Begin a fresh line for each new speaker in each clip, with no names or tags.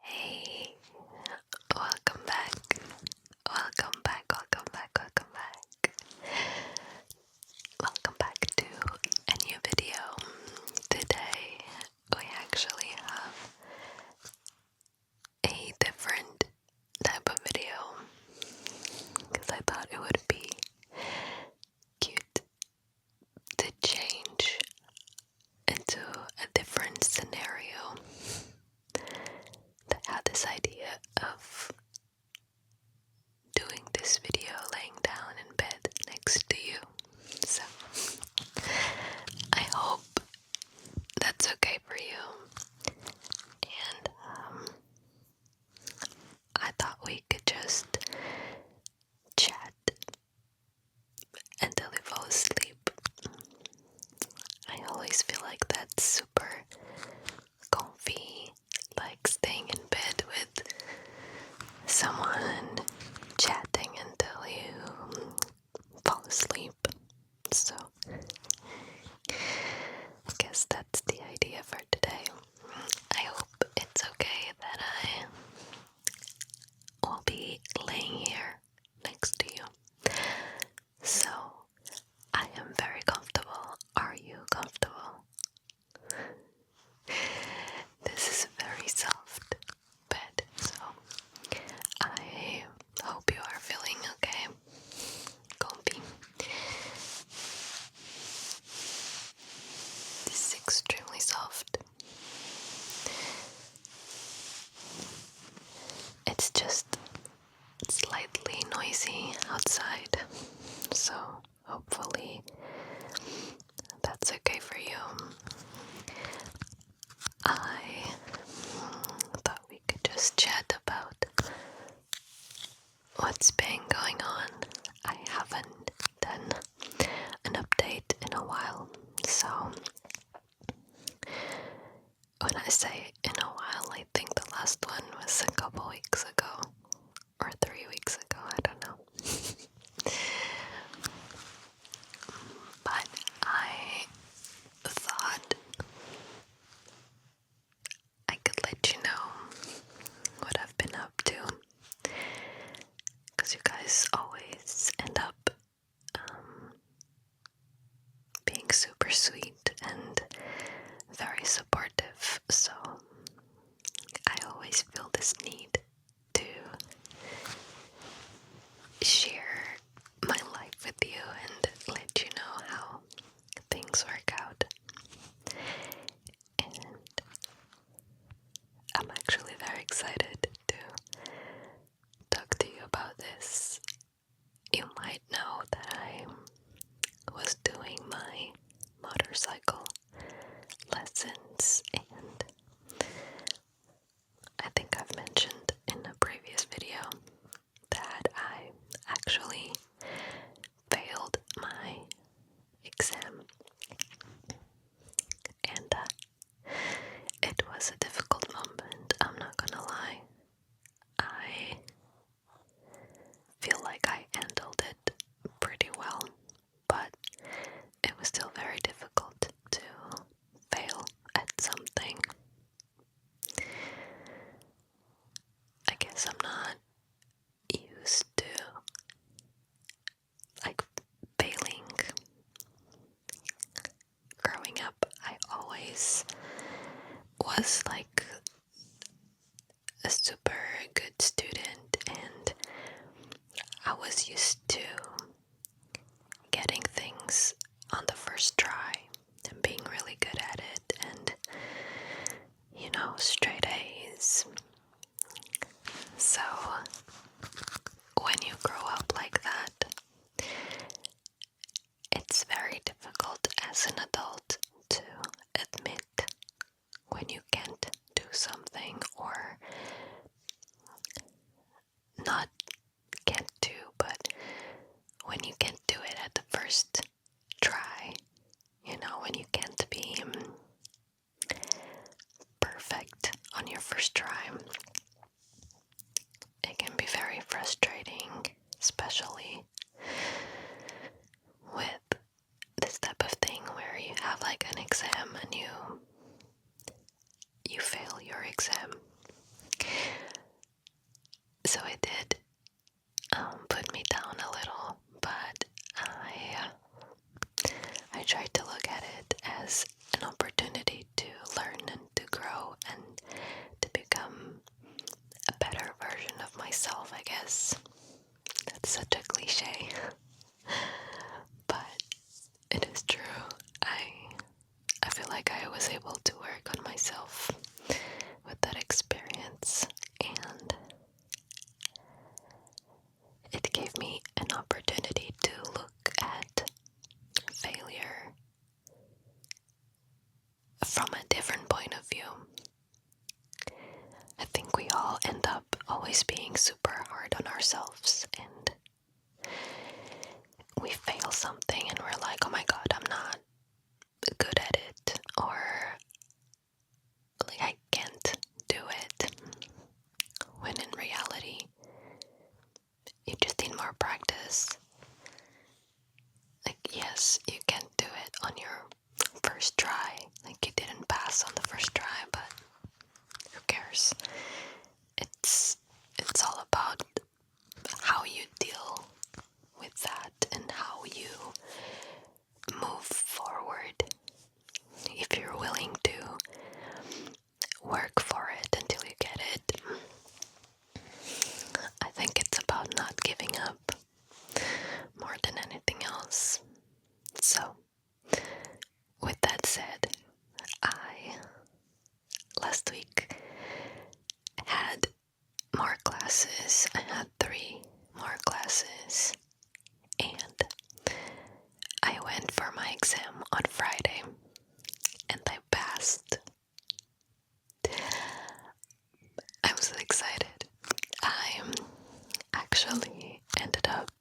Hey, welcome back. Welcome back, welcome back, welcome back. Welcome back to a new video. Today we actually have a different type of video because I thought it would be cute to change into a different scenario. I had this idea of doing this video laying down in bed next to you, so I hope that's okay for you. And I thought we could just chat until we fall asleep. I always feel like that's super comfy, like staying in bed with someone, chatting until you fall asleep. So I guess that's the idea for today. I hope it's okay that I will be laying here next to you. So I am very comfortable. Are you comfortable? This is a very soft bed, so I hope you are feeling okay, comfy. This is extremely soft. It's just slightly noisy outside, so hopefully that's okay for you. I thought we could just chat about what's been going on. I haven't done an update in a while, so when I say in a while, I think the last one was a couple weeks ago, or 3 weeks ago, I don't know. But I thought I could let you know what I've been up to, because you guys always end up being super sweet and very supportive, so I always feel this need to share my life with you and let you know how things work out. And I'm actually very excited to talk to you about this. You might know that I was doing my motorcycle lessons, and I think I've mentioned in a previous video that I actually failed my exam, and it was a difficult moment, I'm not gonna lie. I feel like I handled it pretty well, but it was still very difficult to fail at something. I guess I'm not used to like failing. Growing up, I always was like a super good student, and I was used to getting things on the first try and being really good at it, and straight A's. So when you grow up like that, it's very difficult as an adult to admit when you can't do something, or not can't do, but when you can't do it at the first try, when you can't be perfect on your first try. It can be very frustrating, especially with this type of thing where you have like an exam and you fail your exam. did put me down a little, but I tried to look at it as an opportunity to learn and to grow and to become a better version of myself, I guess. That's such a cliche, but it is true. I feel like I was able to work on myself with that experience, and it gave me an opportunity to look at failure from a different point of view. I think we all end up always being super hard on ourselves, and we fail something and we're like, oh my god, I'm not good at it, or like I can't do it, when in reality you just need more practice. Like, yes, you can do it on your first try, like you didn't pass on the first try, but who cares? It's all about how you deal with that and how you move forward. If you're willing to work for it until you get it, I think it's about not giving up more than anything else. So, with that said, last week had more classes. I had 3 more classes, and I went for my exam on Friday, and I passed. I was excited. I actually ended up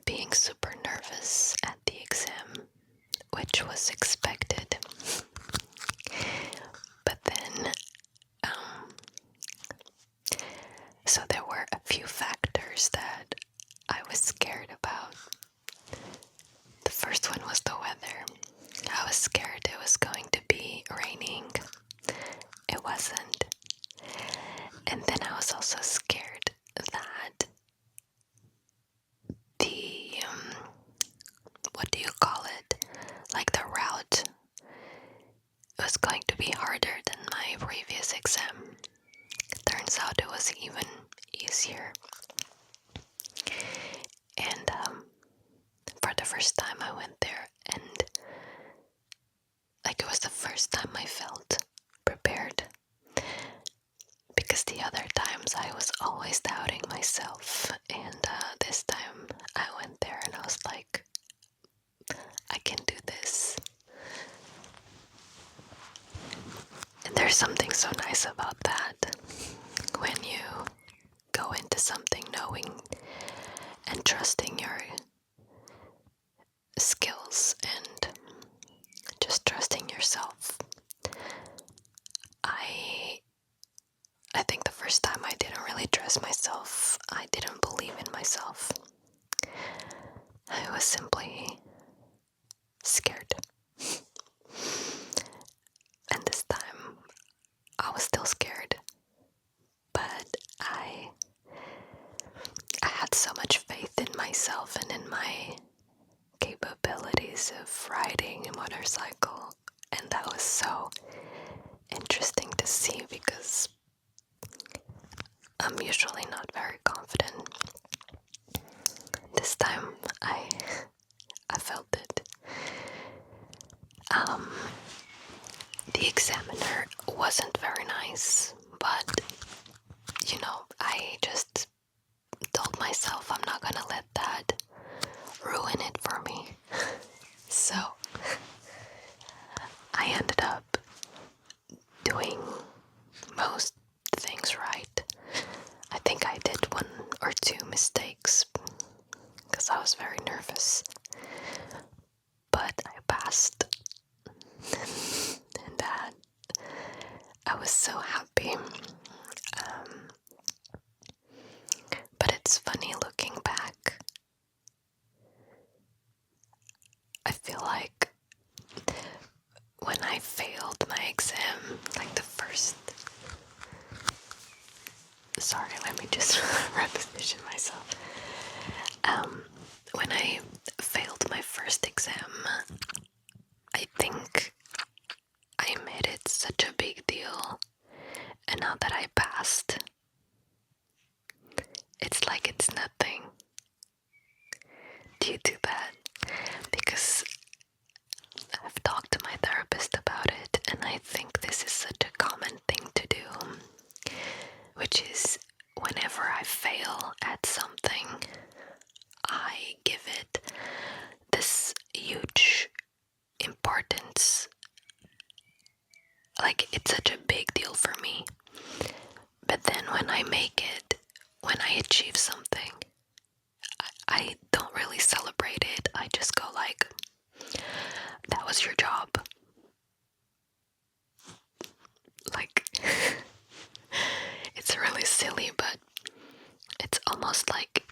being super nervous at the exam, which was expected. But then, so there were a few factors that I was scared about. The first one was the weather. I was scared it was going to be raining. It wasn't. And then I was also scared that the, what do you call it? Like the route was going to be harder than my previous exam. Turns out it was even easier. And for the first time I went there, and like it was the first time I felt prepared, because the other times I was always doubting myself, and this time I went there and I was like, I can do this. And there's something so nice about that, when you go into something knowing and trusting your skills and just trusting yourself. I think the first time I didn't really trust myself. I didn't believe in myself. I was simply scared. And this time I was still scared, but I had so much faith in myself and in my capabilities of riding a motorcycle, and that was so interesting to see, because I'm usually not very confident. This time I felt it. The examiner wasn't very nice, but you know, I just told myself I'm not gonna let that ruin it for me. So I ended up doing most things right. I think I did 1 or 2 mistakes because I was very nervous, but I passed. And that, I was so happy. But it's funny looking back. I feel like when I failed my exam, like the first... Sorry, you do that? Because I've talked to my therapist about it, and I think this is such a common thing to do, which is whenever I fail at something, I give it this huge importance. Like, it's such a big deal for me. But then when I make it, when I achieve something, I don't really celebrate it. I just go like, that was your job. Like, it's really silly, but it's almost like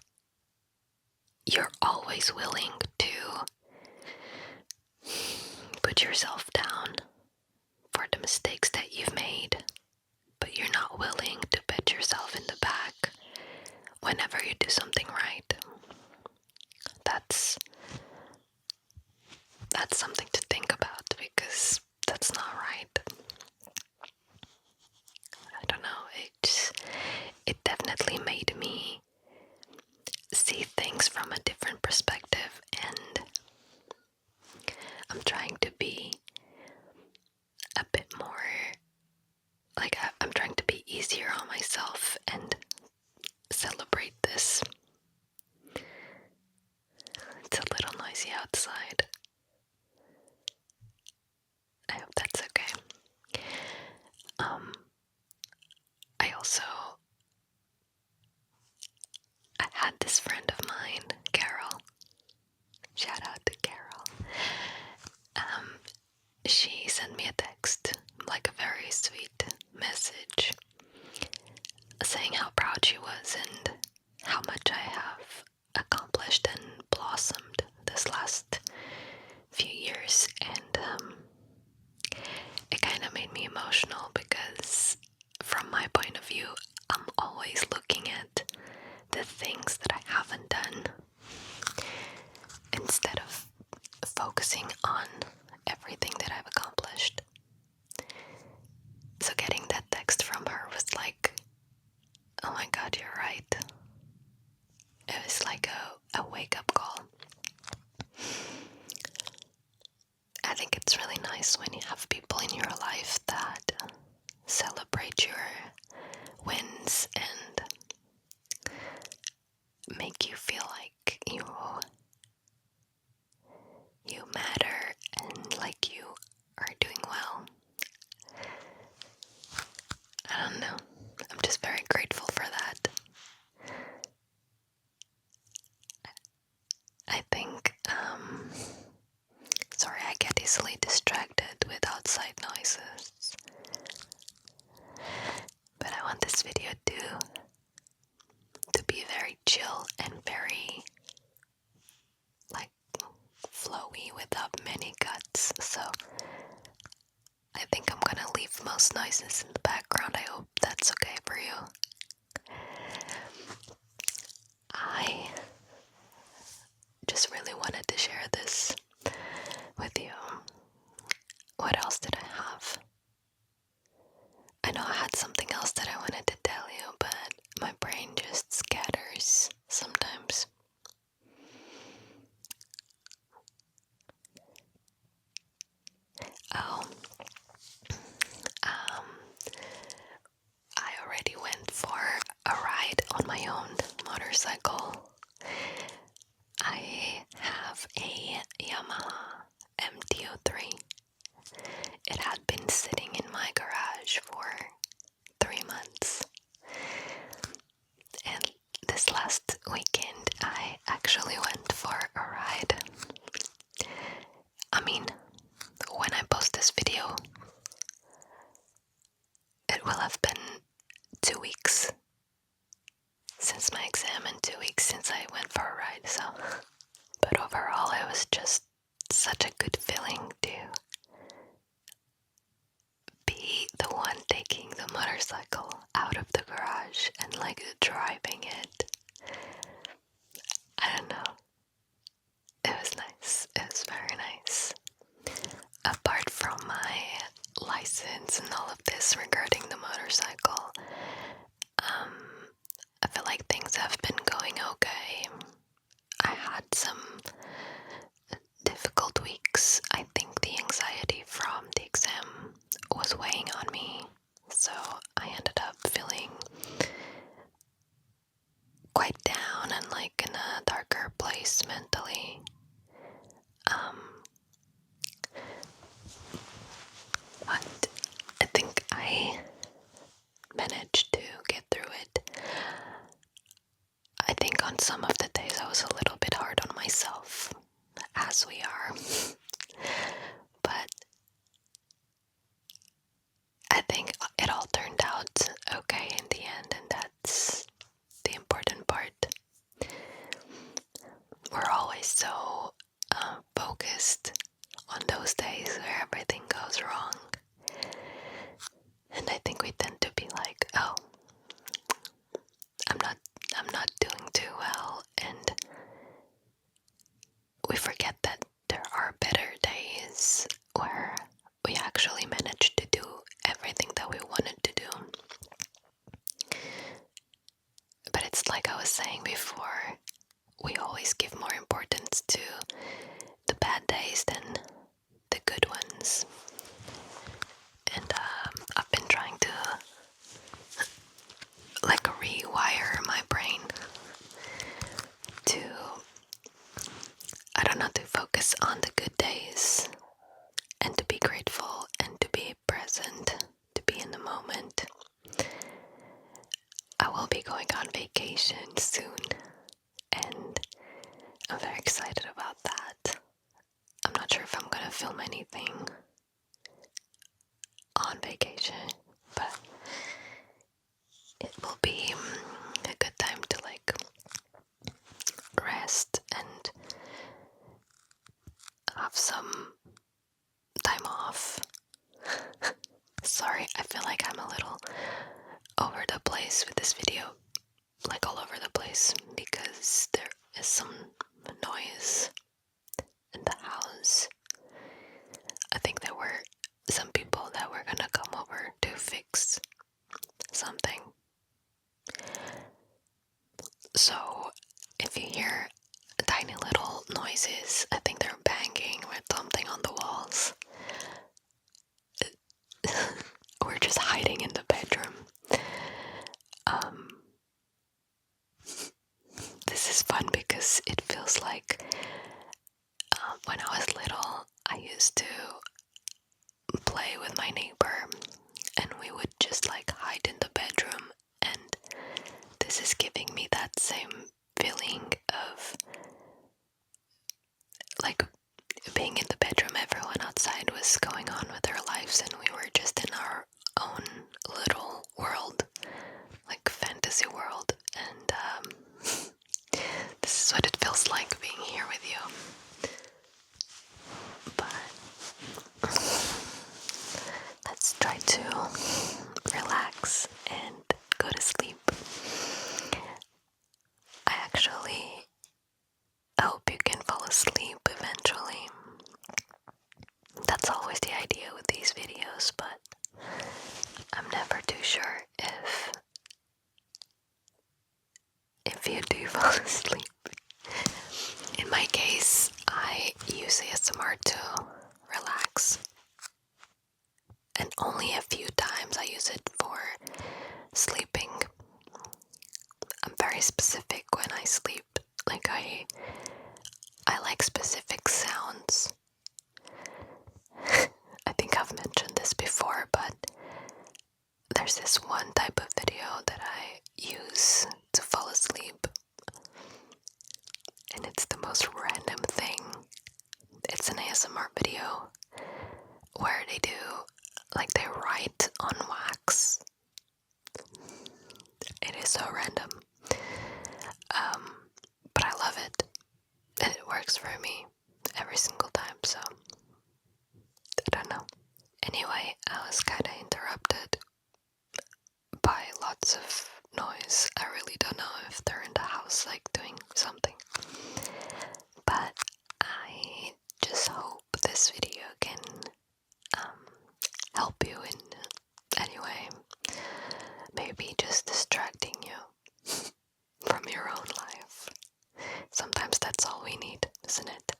you're always willing to put yourself down for the mistakes that you've made, but you're not willing to pat yourself in the back whenever you do something right. That's something to think about, because that's not right. I don't know, it definitely made me see things from a different perspective, and I'm trying to be a bit more, like, I'm trying to be easier on myself and celebrate this. It's a little noisy outside. I hope that's okay. I had this friend of mine, Carol. Shout out to Carol. She sent me a text, like a very sweet message, saying how proud she was and how much I have accomplished and blossomed this last few years. And it kind of made me emotional, because from my point of view, I'm always looking at the things that I haven't done instead of focusing on everything that I've accomplished. So getting that text from her was like, oh my god, you're right. It was like a wake-up call. I think it's really nice when you have people in your life that celebrate your wins and make you feel like you matter and like you are doing well. I don't know. I'm just very grateful for that. I think, sorry, I get easily distracted with outside noises. But I want this video to be very chill and very, like, flowy without many cuts. So I think I'm gonna leave most noises in the background. I hope that's okay for you. I just really wanted to share this with you. What else did I have? I know I had something else that I wanted to tell you, but my brain just scatters sometimes. Oh, I already went for a ride on my own motorcycle. I have a Yamaha MT-03. It had been sitting in my garage for 3 months. And this last weekend, I actually went for a ride. I mean, when I post this video, it will have been 2 weeks since my exam and 2 weeks since I went for a ride, so. But overall, it was just such a good feeling to be the one taking the motorcycle out of the garage and like driving it. like in a darker place mentally. But I think I managed to get through it. I think on some of the days I was a little bit hard on myself, as we are. But I think it all turned out okay in the end, and that's the important part. We're always so focused on those days where everything goes wrong. And I think we tend to be like, oh, I'm not doing too well, and we forget that there are better days where we actually managed to do everything that we wanted to do. But it's like I was saying before, we always give more importance to the bad days than the good ones. And I've been trying to like rewire my brain to, I don't know, to focus on the good days and to be grateful and to be present, to be in the moment. I will be going on vacation soon, and I'm very excited about that. I'm not sure if I'm gonna film anything on vacation, but it will be a good time to like rest and have some time off. Sorry, I feel like I'm a little over the place with this video, like all over the place, because there is some noise in the house. I think there were some people that were gonna come over to fix something. So if you hear tiny little noises, I think they're banging with something on the walls. We're just hiding in the bedroom. This is fun because it feels like when I was little, I used to play with my neighbor, and we would just like hide in the bedroom, and this is giving me that same feeling of like being in the bedroom. Everyone outside was going on with their lives, and we were just in our own little world, like fantasy world, and this is what it feels like being here with you. But let's try to relax and go to sleep. I actually hope you can fall asleep eventually. That's always the idea with these videos, but I'm never too sure if you do fall asleep. In my case, I use ASMR to relax, and only a few times I use it for sleeping. I'm very specific when I sleep. Like I like specific sounds. I think I've mentioned this before, but there's this one type of video that I use to fall asleep, and it's the most random thing. It's an ASMR video where they do, like they write on wax. It is so random, but I love it, and it works for me every single time, so I don't know. Anyway, I was kind of interrupted by lots of noise. I really don't know if they're in the house like doing something, but I just hope this video can help you in any way. Maybe just distracting you from your own life. Sometimes that's all we need, isn't it?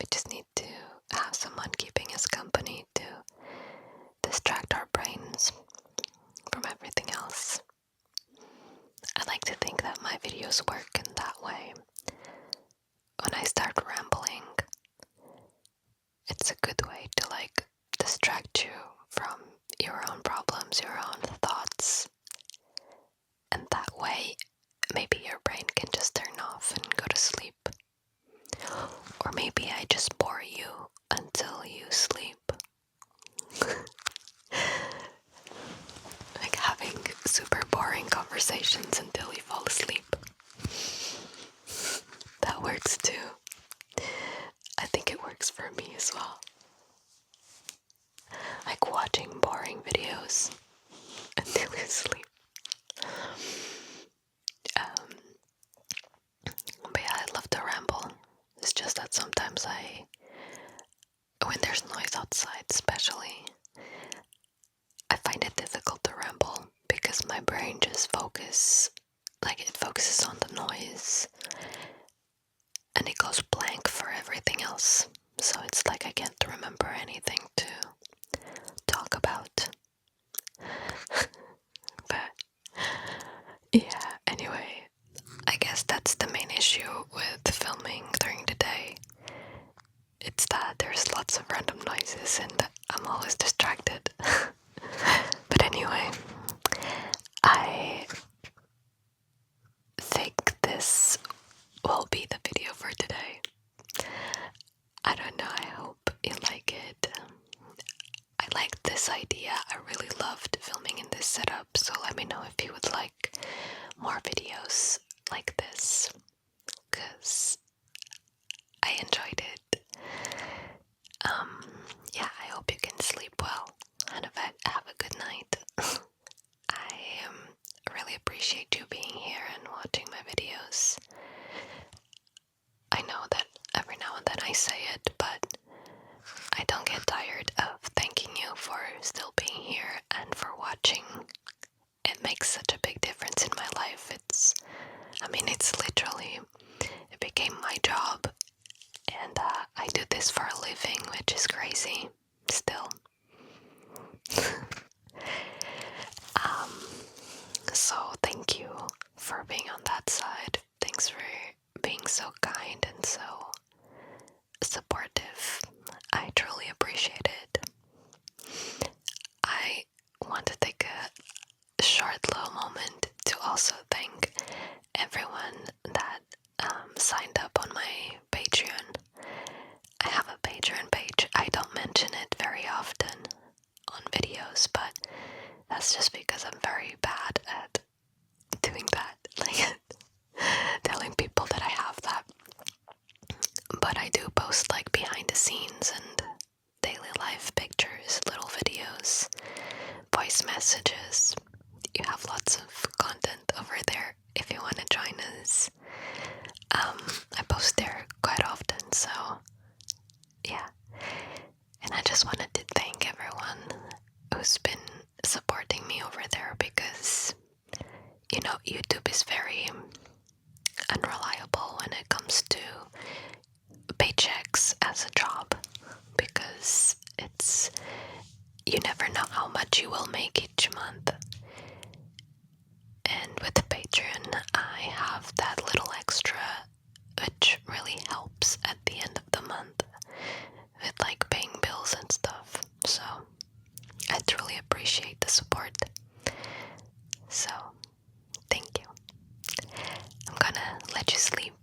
We just need to have someone keeping us company to distract our brains from everything else. I like to think that my videos work in that way, works too. I think it works for me as well. Like watching boring videos until you sleep. But yeah, I love to ramble. It's just that sometimes when there's noise outside especially, I find it difficult to ramble because my brain just focuses on the noise and it goes blank for everything else. So it's like I can't remember anything to talk about. But yeah, anyway, I guess that's the main issue with filming during the day. It's that there's lots of random noises and I'm always distracted. But anyway, I think this will be the video for today. I don't know, I hope you like it. I like this idea. I really loved filming in this setup, so let me know if you would like more videos like this, because I enjoyed it. Yeah, I hope you can sleep well and have a good night. I really appreciate you being here and watching my videos. I know that every now and then I say it, but I don't get tired of thanking you for still being here and for watching. It makes such a big difference in my life. It's literally, it became my job, and I do this for a living, which is crazy still. So thank you for being on that side. Thanks for being so kind and so supportive. I truly appreciate it. I want to take a short little moment to also thank everyone that signed up on my Patreon. I have a Patreon page. I don't mention it very often on videos, but that's just because I'm very bad at doing that, like telling people that I have that. But I do post like behind the scenes and daily life pictures, little videos, voice messages. You have lots of content over there if you want to join us. I post there quite often, so yeah. And I just wanted to thank everyone who's been supporting me over there, because YouTube is very unreliable when it comes to paychecks as a job, because you never know how much you will make each month. And with the Patreon, I have that little extra, which really helps at the end of the month with like paying bills and stuff. So I truly appreciate the support. So thank you. I'm gonna let you sleep